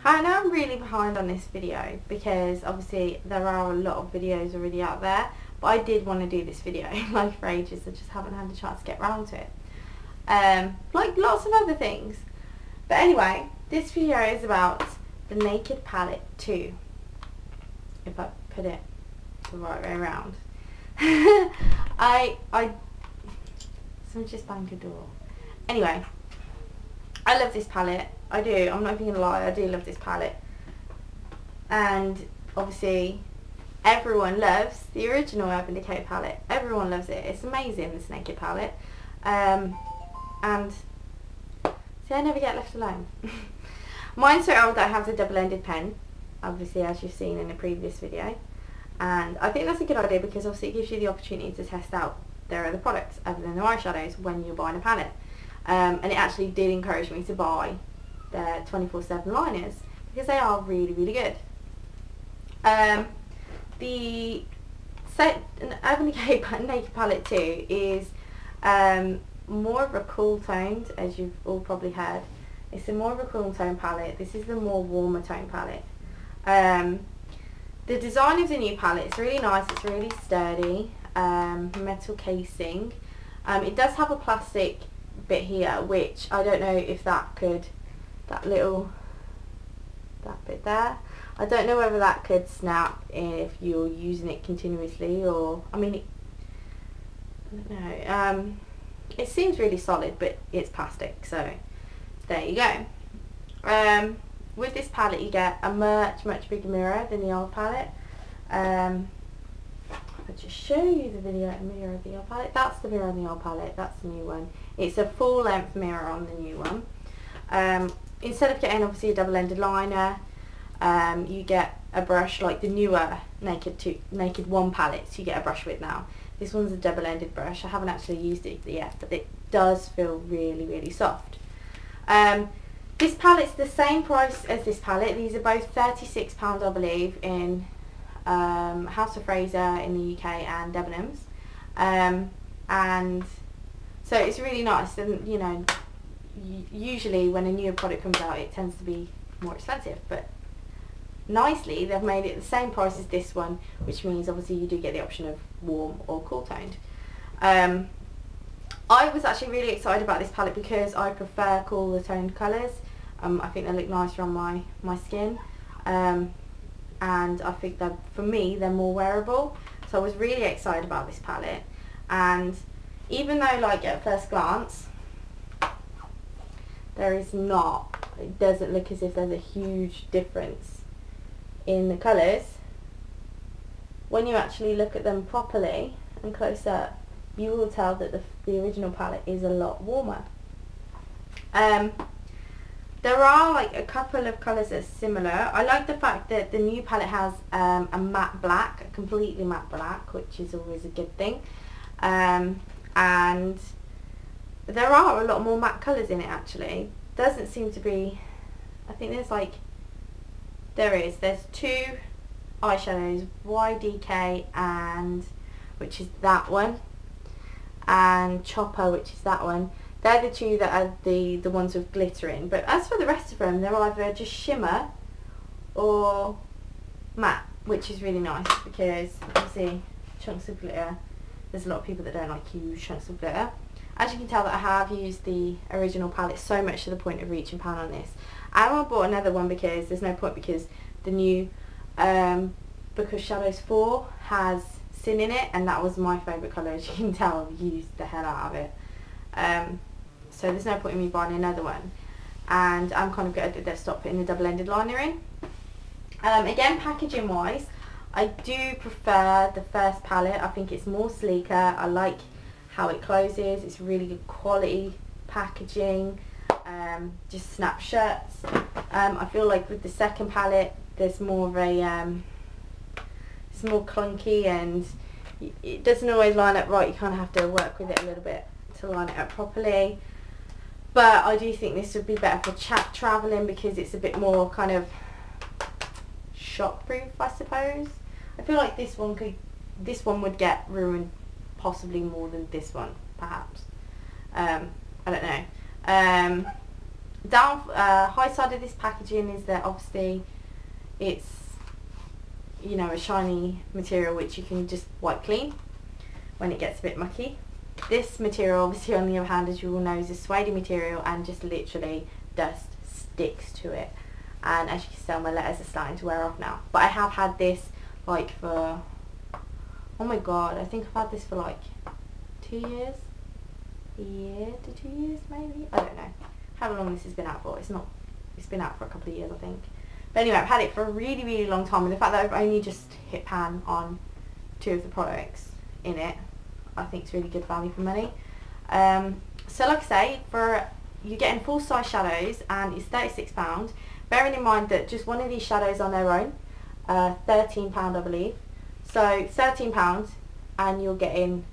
I know I'm really behind on this video because obviously there are a lot of videos already out there, but I did want to do this video like for ages. I just haven't had a chance to get around to it. Like lots of other things. But anyway, this video is about the Naked Palette 2, if I put it the right way around. Someone just banged a door. Anyway, I love this palette. I do. I'm not even gonna lie. I do love this palette. And obviously, everyone loves the original Urban Decay palette. Everyone loves it. It's amazing, this Naked palette. And see, I never get left alone. Mine's so old that I have the double-ended pen, obviously, as you've seen in the previous video. And I think that's a good idea because obviously it gives you the opportunity to test out their other products other than their eyeshadows when you're buying a palette. And it actually did encourage me to buy their 24/7 liners because they are really, really good. The Urban Decay Naked Palette 2 is more of a cool toned, as you've all probably heard. It's a more of a cool tone palette. This is the more warmer tone palette. The design of the new palette is really nice. It's really sturdy, metal casing. It does have a plastic bit here, which I don't know if that could, that bit there, I don't know whether that could snap if you're using it continuously, or I mean, I don't know. It seems really solid, but it's plastic, so there you go. With this palette you get a much bigger mirror than the old palette. I'll just show you the mirror of the old palette. That's the mirror on the old palette, that's the new one. It's a full length mirror on the new one. Instead of getting obviously a double-ended liner, you get a brush like the newer Naked 1 palettes you get a brush with now. This one's a double-ended brush. I haven't actually used it yet, but it does feel really, really soft. This palette's the same price as this palette. These are both £36 I believe in House of Fraser in the UK and Debenhams. And so it's really nice, and you know, usually when a newer product comes out it tends to be more expensive, but nicely they've made it the same price as this one, which means obviously you do get the option of warm or cool toned. I was actually really excited about this palette because I prefer cooler toned colours. I think they look nicer on my skin, and I think that for me they're more wearable, so I was really excited about this palette. And even though like at first glance it doesn't look as if there's a huge difference in the colours, when you actually look at them properly and close up, you will tell that the original palette is a lot warmer. There are like a couple of colours that are similar. I like the fact that the new palette has a matte black, a completely matte black, which is always a good thing. And there are a lot more matte colours in it actually. Doesn't seem to be, I think there's two eyeshadows, YDK and, which is that one, and Chopper, which is that one. They're the two that are the ones with glitter in, but as for the rest of them, they're either just shimmer or matte, which is really nice because obviously chunks of glitter, there's a lot of people that don't like huge chunks of glitter. As you can tell that I have used the original palette so much to the point of reaching pan on this. And I bought another one because there's no point, because the new Book of Shadows 4 has Sin in it, and that was my favourite colour. As you can tell, I've used the hell out of it. So there's no point in me buying another one, and I'm kind of good that they've stopped putting the double-ended liner in. Again, packaging wise, I do prefer the first palette. I think it's more sleeker. I like how it closes. It's really good quality packaging. Just snapshots. I feel like with the second palette there's more of a it's more clunky and it doesn't always line up right. You kind of have to work with it a little bit to line it up properly. But I do think this would be better for travelling because it's a bit more kind of shock-proof, I suppose. I feel like this one would get ruined possibly more than this one, perhaps. I don't know. high side of this packaging is that obviously it's, you know, a shiny material which you can just wipe clean when it gets a bit mucky. This material obviously on the other hand, as you all know, is a suede material and just literally dust sticks to it, and as you can tell my letters are starting to wear off now. But I have had this like for, oh my god, I think I've had this for like 2 years, a year to 2 years maybe, I don't know how long this has been out for. It's been out for a couple of years I think. But anyway, I've had it for a really, really long time, and the fact that I've only just hit pan on 2 of the products in it, I think it's really good value for money. So like I say, you're getting full size shadows and it's £36. Bearing in mind that just one of these shadows on their own, £13 I believe. So £13 and you're getting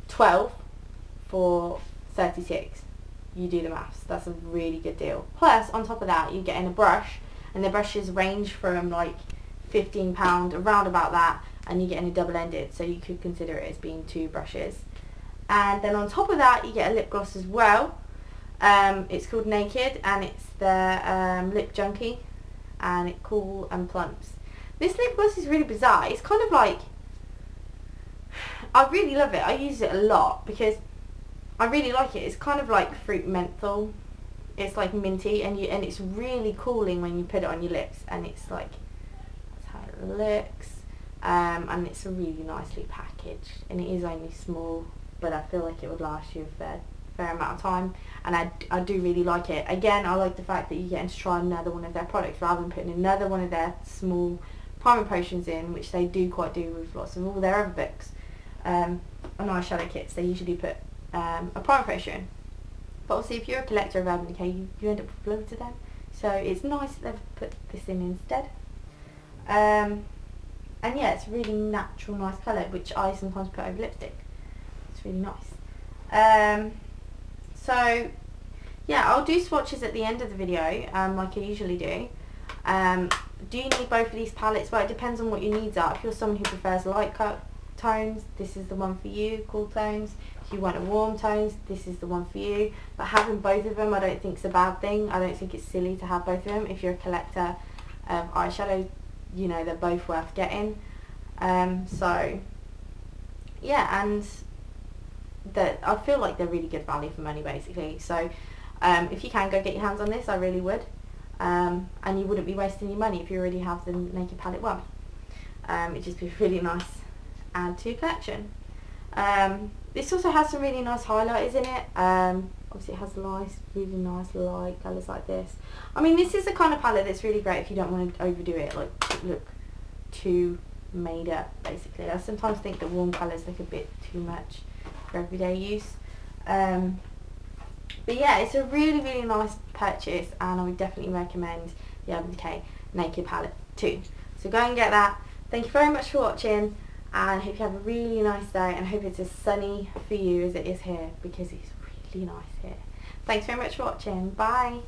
12 for 36. You do the maths, that's a really good deal. Plus on top of that you're getting a brush, and the brushes range from like £15 around about that, and you're getting a double-ended, so you could consider it as being 2 brushes. And then on top of that you get a lip gloss as well. It's called Naked and it's the Lip Junkie, and it's Cool and Plumps. This lip gloss is really bizarre. It's kind of like, I really love it. I use it a lot because I really like it. It's kind of like fruit menthol. It's like minty, and it's really cooling when you put it on your lips, and it's like, that's how it looks. And it's really nicely packaged, and it is only small, but I feel like it would last you a fair amount of time, and I do really like it. Again, I like the fact that you're getting to try another one of their products rather than putting another one of their small primer potions in, which they do quite do with lots of all their other books. On eyeshadow kits they usually put a primer potion, but obviously if you're a collector of Urban Decay you end up with loads of them, so it's nice that they've put this in instead. And yeah, it's a really natural, nice colour, which I sometimes put over lipstick. It's really nice. So yeah, I'll do swatches at the end of the video, like I usually do. Do you need both of these palettes? Well, it depends on what your needs are. If you're someone who prefers light tones, this is the one for you, cool tones. If you want a warm tones, this is the one for you. But having both of them I don't think is a bad thing. I don't think it's silly to have both of them. If you're a collector of eyeshadow, you know, they're both worth getting. So yeah, and that I feel like they're really good value for money basically. So if you can go get your hands on this, I really would. And you wouldn't be wasting your money if you already have the Naked Palette 1. It'd just be really nice add to your collection. This also has some really nice highlighters in it. Obviously it has nice, really nice light colours like this. I mean, this is the kind of palette that's really great if you don't want to overdo it, like look too made up basically. I sometimes think that warm colours look a bit too much for everyday use. But yeah, it's a really, really nice purchase, and I would definitely recommend the Urban Decay Naked Palette too. So go and get that. Thank you very much for watching, and I hope you have a really nice day, and I hope it's as sunny for you as it is here, because it's really nice here. Thanks very much for watching. Bye.